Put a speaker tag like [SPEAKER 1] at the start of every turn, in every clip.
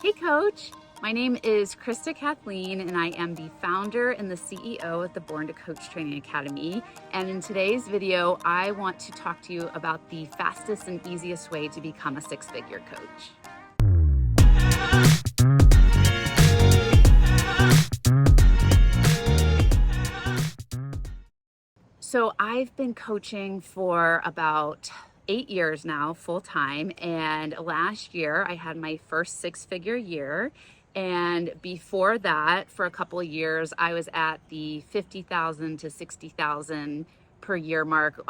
[SPEAKER 1] Hey Coach, my name is Krista Kathleen and I am the founder and the CEO at the Born to Coach Training Academy. And in today's video, I want to talk to you about the fastest and easiest way to become a six-figure coach. So I've been coaching for about 8 years now, full time. And last year I had my first six-figure year. And before that, for a couple of years, I was at the 50,000 to 60,000 per year mark,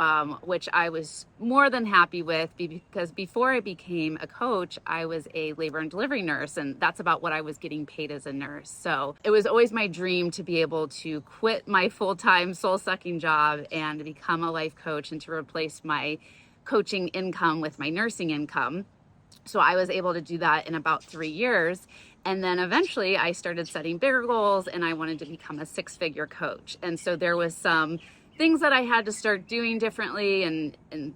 [SPEAKER 1] which I was more than happy with because before I became a coach, I was a labor and delivery nurse, and that's about what I was getting paid as a nurse. So it was always my dream to be able to quit my full-time soul-sucking job and become a life coach and to replace my coaching income with my nursing income. So I was able to do that in about 3 years. And then eventually I started setting bigger goals and I wanted to become a six-figure coach. And so there was some things that I had to start doing differently and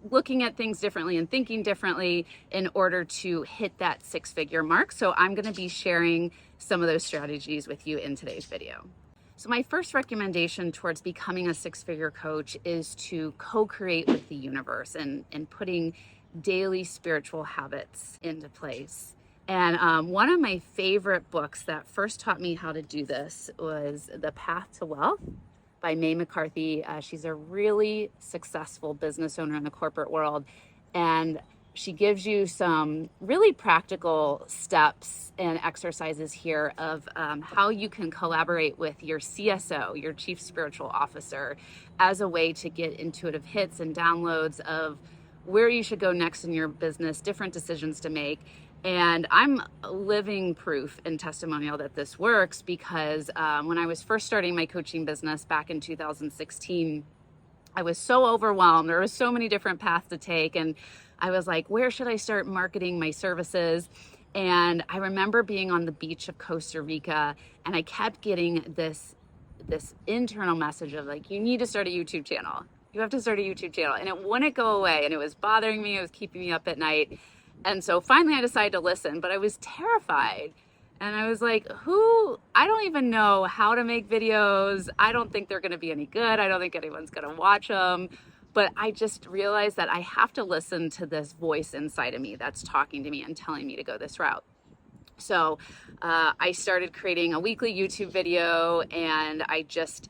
[SPEAKER 1] looking at things differently and thinking differently in order to hit that six-figure mark. So I'm going to be sharing some of those strategies with you in today's video. So my first recommendation towards becoming a six-figure coach is to co-create with the universe and putting daily spiritual habits into place. And one of my favorite books that first taught me how to do this was The Path to Wealth by Mae McCarthy. She's a really successful business owner in the corporate world. And she gives you some really practical steps and exercises here of how you can collaborate with your CSO, your Chief Spiritual Officer, as a way to get intuitive hits and downloads of where you should go next in your business, different decisions to make. And I'm living proof and testimonial that this works because when I was first starting my coaching business back in 2016, I was so overwhelmed. There were so many different paths to take. And I was like, where should I start marketing my services? And I remember being on the beach of Costa Rica and I kept getting this internal message of like, you need to start a YouTube channel. You have to start a YouTube channel. And it wouldn't go away. And it was bothering me. It was keeping me up at night. And so finally I decided to listen, but I was terrified. And I was like, I don't even know how to make videos. I don't think they're going to be any good. I don't think anyone's going to watch them. But I just realized that I have to listen to this voice inside of me that's talking to me and telling me to go this route. So I started creating a weekly YouTube video and I just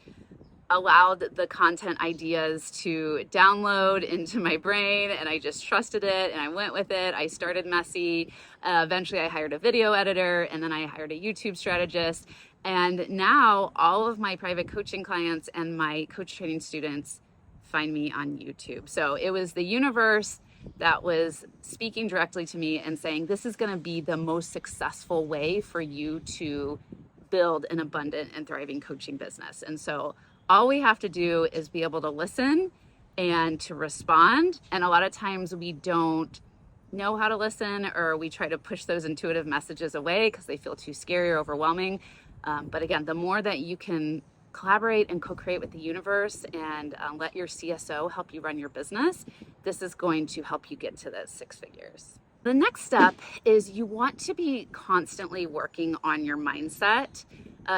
[SPEAKER 1] allowed the content ideas to download into my brain and I just trusted it and I went with it. I started messy. Eventually I hired a video editor and then I hired a YouTube strategist. And now all of my private coaching clients and my coach training students find me on YouTube. So it was the universe that was speaking directly to me and saying, this is going to be the most successful way for you to build an abundant and thriving coaching business. And so all we have to do is be able to listen and to respond. And a lot of times we don't know how to listen or we try to push those intuitive messages away because they feel too scary or overwhelming. But again, the more that you can collaborate and co-create with the universe and let your CSO help you run your business, this is going to help you get to those six figures. The next step is you want to be constantly working on your mindset.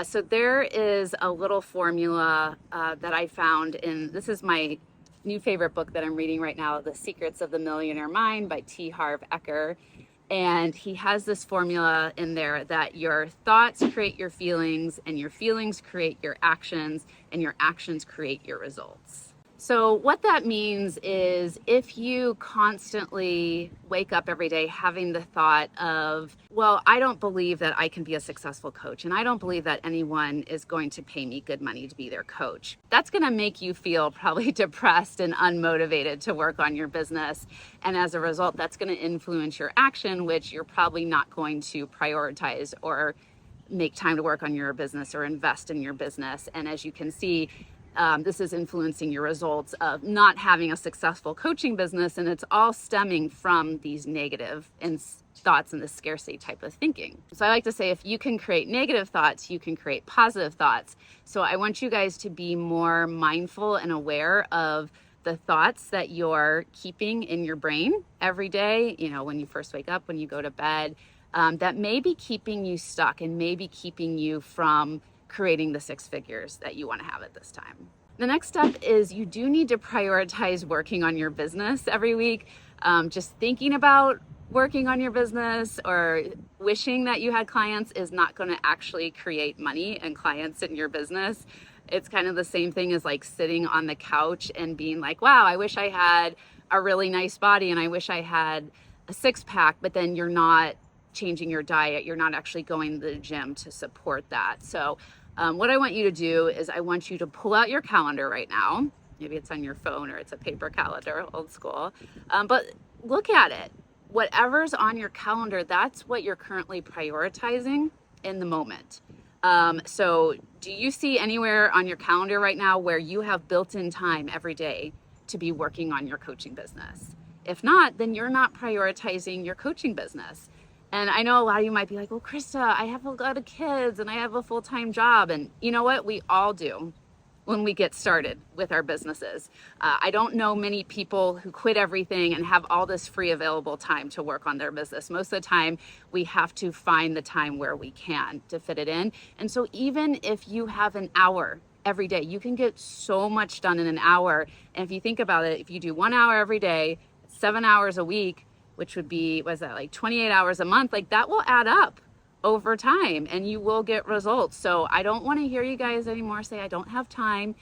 [SPEAKER 1] So there is a little formula that I found this is my new favorite book that I'm reading right now, The Secrets of the Millionaire Mind by T. Harv Eker. And he has this formula in there that your thoughts create your feelings and your feelings create your actions and your actions create your results. So what that means is if you constantly wake up every day having the thought of, well, I don't believe that I can be a successful coach and I don't believe that anyone is going to pay me good money to be their coach, that's going to make you feel probably depressed and unmotivated to work on your business. And as a result, that's going to influence your action, which you're probably not going to prioritize or make time to work on your business or invest in your business. And as you can see, this is influencing your results of not having a successful coaching business. And it's all stemming from these negative thoughts and the scarcity type of thinking. So I like to say, if you can create negative thoughts, you can create positive thoughts. So I want you guys to be more mindful and aware of the thoughts that you're keeping in your brain every day, when you first wake up, when you go to bed, that may be keeping you stuck and may be keeping you from creating the six figures that you want to have at this time. The next step is you do need to prioritize working on your business every week. Just thinking about working on your business or wishing that you had clients is not going to actually create money and clients in your business. It's kind of the same thing as like sitting on the couch and being like, wow, I wish I had a really nice body and I wish I had a six pack, but then you're not changing your diet. You're not actually going to the gym to support that. So what I want you to do is I want you to pull out your calendar right now. Maybe it's on your phone or it's a paper calendar, old school. But look at it. Whatever's on your calendar, that's what you're currently prioritizing in the moment. So do you see anywhere on your calendar right now where you have built-in time every day to be working on your coaching business? If not, then you're not prioritizing your coaching business. And I know a lot of you might be like, well, Krista, I have a lot of kids and I have a full-time job. And you know what? We all do when we get started with our businesses. I don't know many people who quit everything and have all this free available time to work on their business. Most of the time, we have to find the time where we can to fit it in. And so even if you have an hour every day, you can get so much done in an hour. And if you think about it, if you do 1 hour every day, 7 hours a week, which would be, was that like 28 hours a month, like that will add up over time and you will get results. So I don't want to hear you guys anymore say, I don't have time.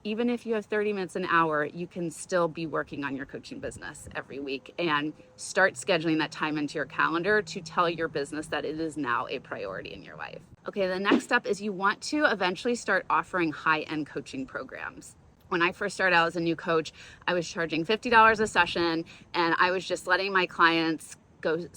[SPEAKER 1] Even if you have 30 minutes an hour, you can still be working on your coaching business every week and start scheduling that time into your calendar to tell your business that it is now a priority in your life. Okay, the next step is you want to eventually start offering high-end coaching programs. When I first started out as a new coach, I was charging $50 a session and I was just letting my clients go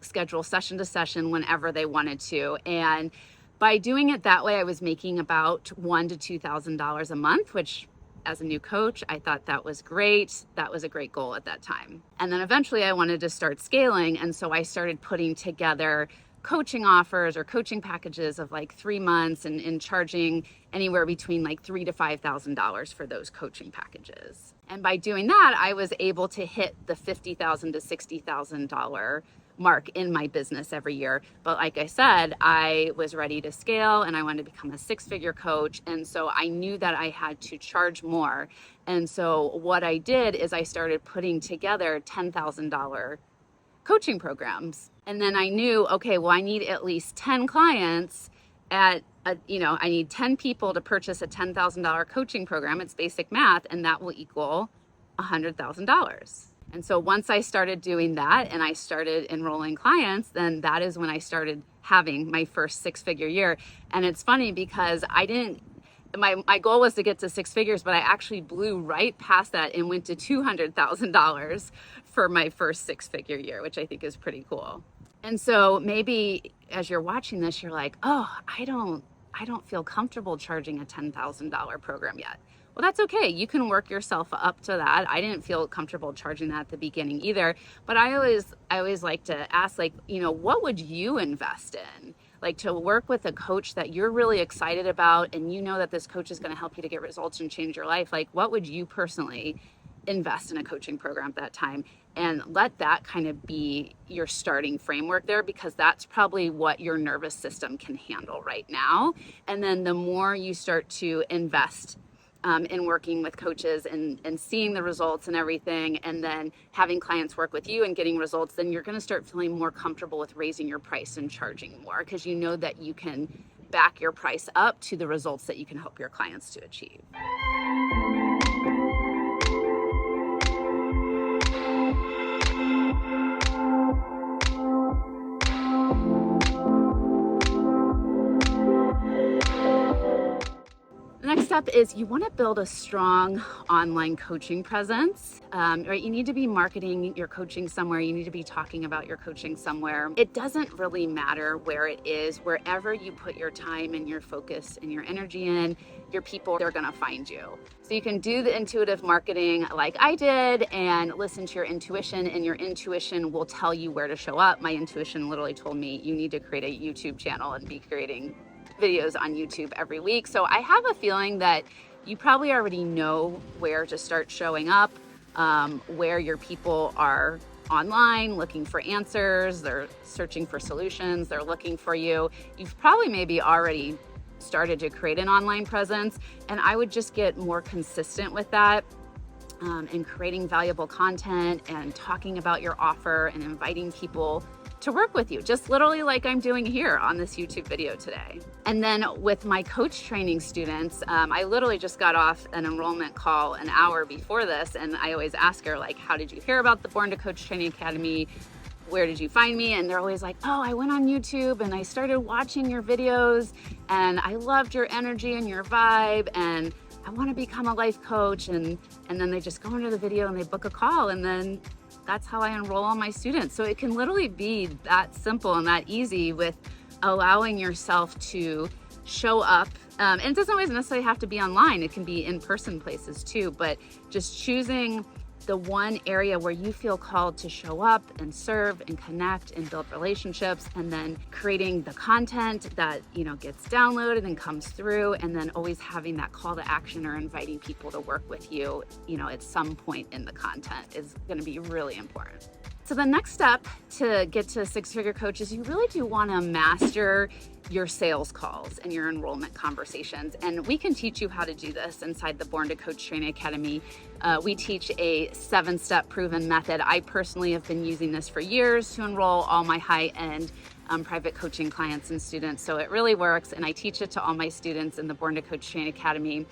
[SPEAKER 1] schedule session to session whenever they wanted to. And by doing it that way, I was making about $1,000 to $2,000 a month, which as a new coach, I thought that was great. That was a great goal at that time. And then eventually I wanted to start scaling. And so I started putting together coaching offers or coaching packages of like 3 months and charging anywhere between like $3,000 to $5,000 for those coaching packages. And by doing that, I was able to hit the $50,000 to $60,000 mark in my business every year. But like I said, I was ready to scale and I wanted to become a six-figure coach. And so I knew that I had to charge more. And so what I did is I started putting together $10,000 coaching programs. And then I knew, okay, well, I need at least 10 clients I need 10 people to purchase a $10,000 coaching program. It's basic math, and that will equal $100,000. And so once I started doing that and I started enrolling clients, then that is when I started having my first six-figure year. And it's funny because my goal was to get to six figures, but I actually blew right past that and went to $200,000 for my first six-figure year, which I think is pretty cool. And so maybe as you're watching this, you're like, oh, I don't feel comfortable charging a $10,000 program yet. Well, that's okay. You can work yourself up to that. I didn't feel comfortable charging that at the beginning either, but I always like to ask, like, what would you invest in? Like, to work with a coach that you're really excited about and you know that this coach is going to help you to get results and change your life. Like, what would you personally invest in a coaching program at that time? And let that kind of be your starting framework there, because that's probably what your nervous system can handle right now. And then the more you start to invest in working with coaches and seeing the results and everything, and then having clients work with you and getting results, then you're going to start feeling more comfortable with raising your price and charging more, because you know that you can back your price up to the results that you can help your clients to achieve. Next step is you want to build a strong online coaching presence, right? You need to be marketing your coaching somewhere. You need to be talking about your coaching somewhere. It doesn't really matter where it is. Wherever you put your time and your focus and your energy in, your people, they're going to find you. So you can do the intuitive marketing like I did and listen to your intuition, and your intuition will tell you where to show up. My intuition literally told me you need to create a YouTube channel and be creating videos on YouTube every week. So I have a feeling that you probably already know where to start showing up, where your people are online looking for answers, they're searching for solutions, they're looking for you. You've probably maybe already started to create an online presence, and I would just get more consistent with that. And creating valuable content and talking about your offer and inviting people to work with you, just literally like I'm doing here on this YouTube video today. And then with my coach training students, I literally just got off an enrollment call an hour before this, and I always ask her, like, how did you hear about the Born to Coach Training Academy? Where did you find me? And they're always like, oh, I went on YouTube and I started watching your videos and I loved your energy and your vibe, and I want to become a life coach. And then they just go into the video and they book a call, and then that's how I enroll all my students. So it can literally be that simple and that easy with allowing yourself to show up. And it doesn't always necessarily have to be online. It can be in-person places too, but just choosing the one area where you feel called to show up and serve and connect and build relationships, and then creating the content that, you know, gets downloaded and comes through, and then always having that call to action or inviting people to work with you, you know, at some point in the content is going to be really important. So the next step to get to a six-figure coach is you really do want to master your sales calls and your enrollment conversations. And we can teach you how to do this inside the Born to Coach Training Academy. We teach a 7-step proven method. I personally have been using this for years to enroll all my high-end private coaching clients and students. So it really works. And I teach it to all my students in the Born to Coach Training Academy.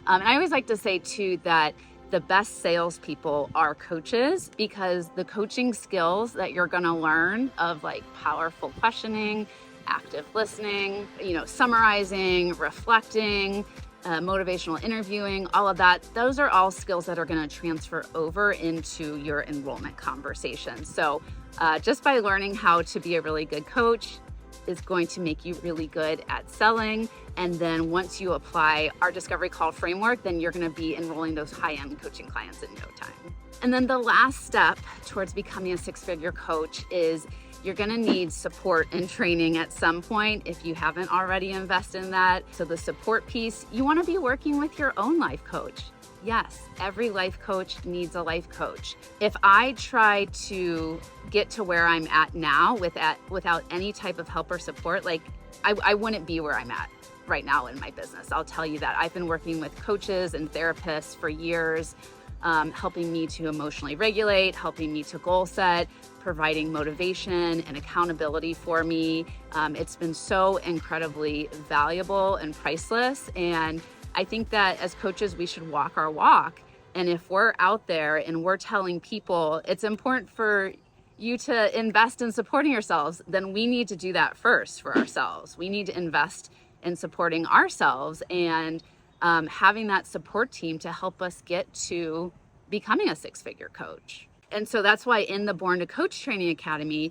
[SPEAKER 1] And I always like to say too that the best salespeople are coaches, because the coaching skills that you're going to learn of like powerful questioning, active listening, you know, summarizing, reflecting, motivational interviewing, all of that, those are all skills that are going to transfer over into your enrollment conversation. So just by learning how to be a really good coach is going to make you really good at selling. And then once you apply our discovery call framework, then you're going to be enrolling those high-end coaching clients in no time. And then the last step towards becoming a six-figure coach is you're going to need support and training at some point if you haven't already invested in that. So the support piece, you want to be working with your own life coach. Yes, every life coach needs a life coach. If I try to get to where I'm at now without any type of help or support, like I wouldn't be where I'm at right now in my business. I'll tell you that. I've been working with coaches and therapists for years, helping me to emotionally regulate, helping me to goal set, providing motivation and accountability for me. It's been so incredibly valuable and priceless. And I think that as coaches, we should walk our walk. And if we're out there and we're telling people it's important for you to invest in supporting yourselves, then we need to do that first for ourselves. We need to invest in supporting ourselves and having that support team to help us get to becoming a six-figure coach. And so that's why in the Born to Coach Training Academy,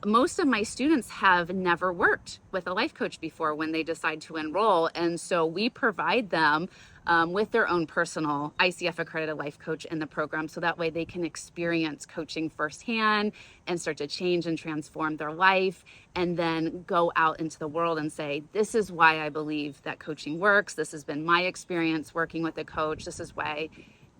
[SPEAKER 1] most of my students have never worked with a life coach before when they decide to enroll. And so we provide them with their own personal ICF accredited life coach in the program. So that way they can experience coaching firsthand and start to change and transform their life, and then go out into the world and say, this is why I believe that coaching works. This has been my experience working with a coach. This is why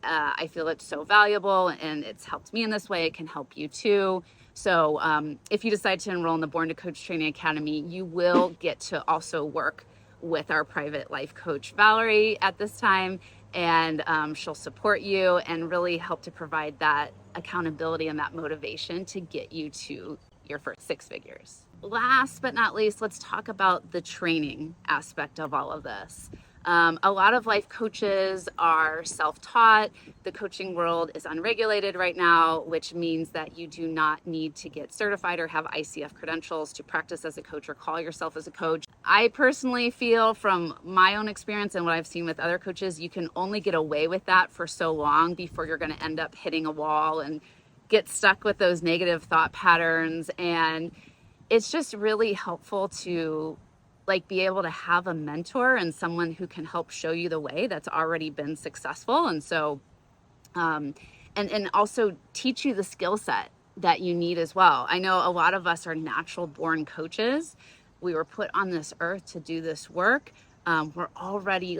[SPEAKER 1] I feel it's so valuable, and it's helped me in this way. It can help you too. So if you decide to enroll in the Born to Coach Training Academy, you will get to also work with our private life coach, Valerie, at this time. And she'll support you and really help to provide that accountability and that motivation to get you to your first six figures. Last but not least, let's talk about the training aspect of all of this. A lot of life coaches are self-taught. The coaching world is unregulated right now, which means that you do not need to get certified or have ICF credentials to practice as a coach or call yourself as a coach. I personally feel from my own experience and what I've seen with other coaches, you can only get away with that for so long before you're going to end up hitting a wall and get stuck with those negative thought patterns. And it's just really helpful to be able to have a mentor and someone who can help show you the way that's already been successful. And so, and also teach you the skill set that you need as well. I know a lot of us are natural born coaches. We were put on this earth to do this work. We're already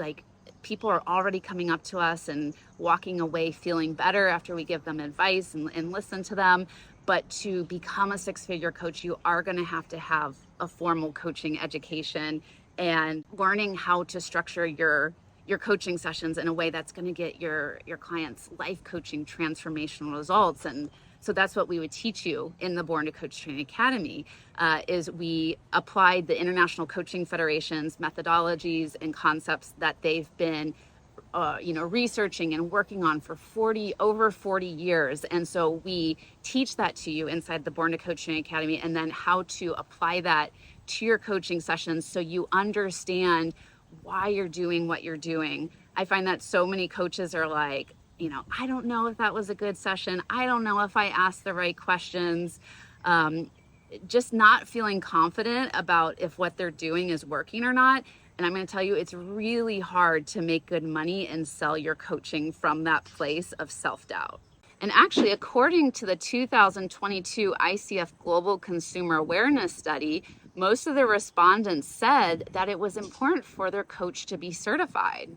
[SPEAKER 1] people are already coming up to us and walking away feeling better after we give them advice and listen to them. But to become a six-figure coach, you are going to have a formal coaching education and learning how to structure your coaching sessions in a way that's going to get your clients life coaching transformational results. And so that's what we would teach you in the Born to Coach Training Academy, is we applied the International Coaching Federation's methodologies and concepts that they've been researching and working on for over 40 years. And so we teach that to you inside the Born to Coach Training Academy, and then how to apply that to your coaching sessions so you understand why you're doing what you're doing. I find that so many coaches are like, I don't know if that was a good session. I don't know if I asked the right questions. Just not feeling confident about if what they're doing is working or not. And I'm going to tell you, it's really hard to make good money and sell your coaching from that place of self-doubt. And actually, according to the 2022 ICF Global Consumer Awareness Study, most of the respondents said that it was important for their coach to be certified.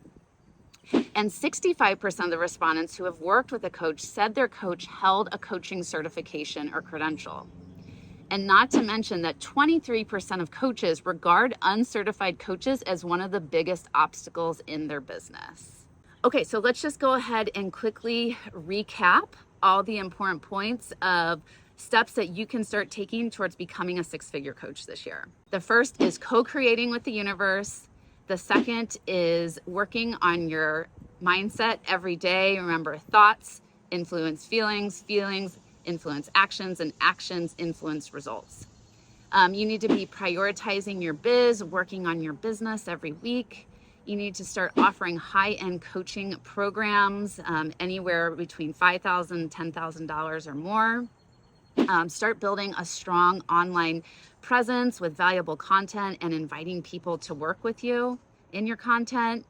[SPEAKER 1] And 65% of the respondents who have worked with a coach said their coach held a coaching certification or credential. And not to mention that 23% of coaches regard uncertified coaches as one of the biggest obstacles in their business. Okay, so let's just go ahead and quickly recap all the important points of steps that you can start taking towards becoming a six-figure coach this year. The first is co-creating with the universe. The second is working on your mindset every day. Remember, thoughts influence feelings, feelings influence actions, and actions influence results. You need to be prioritizing your biz, working on your business every week. You need to start offering high-end coaching programs, anywhere between $5,000 and $10,000 or more. Start building a strong online presence with valuable content and inviting people to work with you in your content.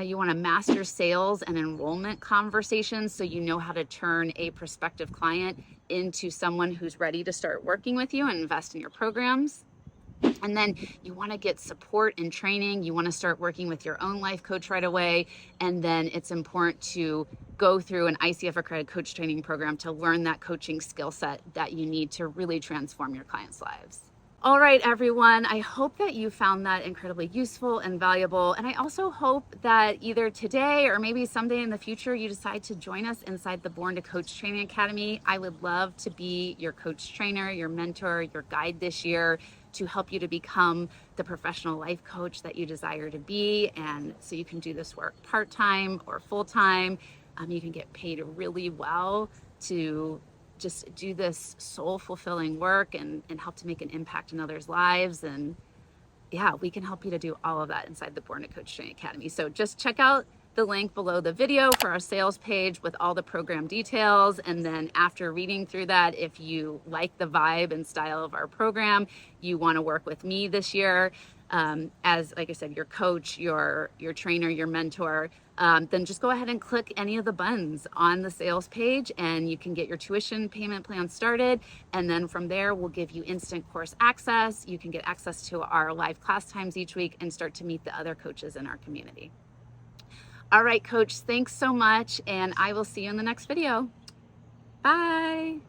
[SPEAKER 1] You want to master sales and enrollment conversations so you know how to turn a prospective client into someone who's ready to start working with you and invest in your programs. And then you want to get support and training. You want to start working with your own life coach right away. And then it's important to go through an ICF accredited coach training program to learn that coaching skill set that you need to really transform your clients' lives. All right, everyone, I hope that you found that incredibly useful and valuable. And I also hope that either today or maybe someday in the future, you decide to join us inside the Born to Coach Training Academy. I would love to be your coach trainer, your mentor, your guide this year to help you to become the professional life coach that you desire to be. And so you can do this work part-time or full-time. You can get paid really well to just do this soul fulfilling work and help to make an impact in others' lives. And yeah, we can help you to do all of that inside the Born to Coach Training Academy. So just check out the link below the video for our sales page with all the program details. And then after reading through that, if you like the vibe and style of our program, you want to work with me this year, as, like I said, your coach, your trainer, your mentor, then just go ahead and click any of the buttons on the sales page and you can get your tuition payment plan started. And then from there, we'll give you instant course access. You can get access to our live class times each week and start to meet the other coaches in our community. All right, coach, thanks so much. And I will see you in the next video. Bye.